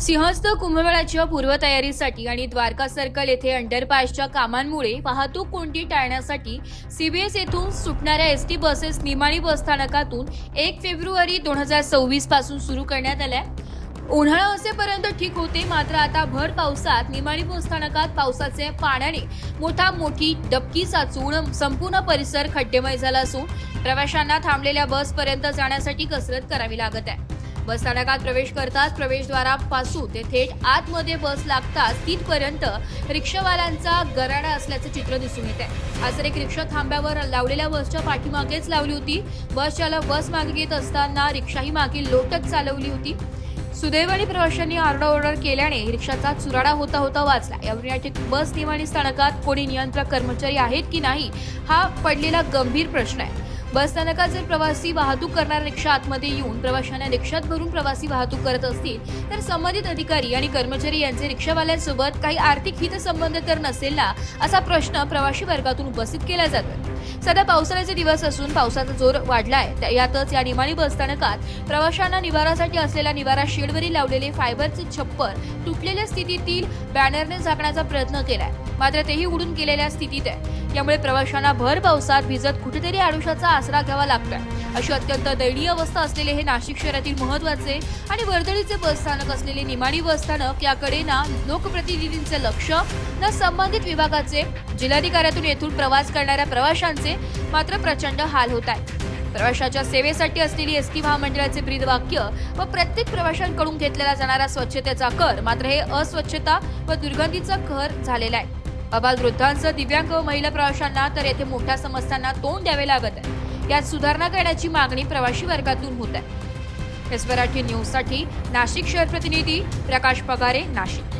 सिंहस्थ कुंभमेळ्याच्या पूर्वतयारीसाठी आणि द्वारका सर्कल येथे अंडरपासच्या कामांमुळे वाहतूक कोंडी टाळण्यासाठी सीबीएस येथून सुटणाऱ्या एसटी बसेस निमाणी बसस्थानकातून 1 फेब्रुवारी 2026 पासून सुरू करण्यात आल्या। उन्हाळा असेपर्यंत ठीक होते, मात्र आता भर पावसात निमाणी बसस्थानकात पावसाचे पाण्याने मोठी डबकी साचून संपूर्ण परिसर खड्डेमय झाला असून प्रवाशांना थांबलेल्या बसपर्यंत जाण्यासाठी कसरत करावी लागत आहे। बसस्थानकात प्रवेश करताच प्रवेशद्वारापासून ते थेट आतमध्ये बस लागताच तिथपर्यंत रिक्षावाल्यांचा गराडा असल्याचे चित्र दिसून येत आहे। आज एक रिक्षा थांब्यावर लावलेल्या बसच्या पाठीमागेच लावली होती। बस चालक बस मागे येत असताना रिक्षाही मागे लोटत चालवली होती। सुदैवाने प्रवाशांनी आरडाओरडा केल्याने रिक्षाचा चुराडा होता वाचला। यावरून बस निमाणी स्थानकात कोणी नियंत्रक कर्मचारी आहेत की नाही हा पडलेला गंभीर प्रश्न आहे। बस स्थानकात जर प्रवासी वाहतूक करणाऱ्या रिक्षा आतमध्ये येऊन प्रवाशांना रिक्षात भरून प्रवासी वाहतूक करत असतील तर संबंधित अधिकारी आणि कर्मचारी यांचे रिक्षावाल्यांसोबत काही आर्थिक हितसंबंध तर नसेल ना, असा प्रश्न प्रवासी वर्गातून उपस्थित केला जातो। सध्या पावसाळ्याचे दिवस असून पावसाचा जोर वाढलाय। यातच या निमाणी बसस्थानकात प्रवाशांना निवारासाठी असलेल्या निवारा शेडवरील लावलेले फायबरचे छप्पर तुटलेल्या स्थितीतील बॅनरने झाकण्याचा प्रयत्न केलाय, मात्र तेही उडून गेलेल्या स्थितीत आहे। यामुळे प्रवाशांना भर पावसात भिजत कुठेतरी आडुशाचा आसरा घ्यावा लागतोय। अशी अत्यंत दयनीय अवस्था असलेले हे नाशिक शहरातील महत्त्वाचे आणि वर्दळीचे बसस्थानक असलेले निमाणी बसस्थानक याकडे ना लोकप्रतिनिधींचे लक्ष ना संबंधित विभागाचे। जिल्हाधिकाऱ्यातून येथून प्रवास करणाऱ्या प्रवाशांचे मात्र प्रचंड हाल होत आहेत। प्रवाशाच्या सेवेसाठी असलेली एसटी महामंडळाचे ब्रीदवाक्य व प्रत्येक प्रवाशांकडून घेतलेला जाणारा स्वच्छतेचा कर मात्र हे अस्वच्छता व दुर्गंधीचं घर झालेलं आहे। अबाल वृद्धांसह दिव्यांग व महिला प्रवाशांना तर येथे मोठ्या समस्यांना तोंड द्यावे लागत आहे। यात सुधारणा करण्याची मागणी प्रवासी वर्गातून होत आहे। एस मराठी न्यूजसाठी नाशिक शहर प्रतिनिधी प्रकाश पगारे, नाशिक।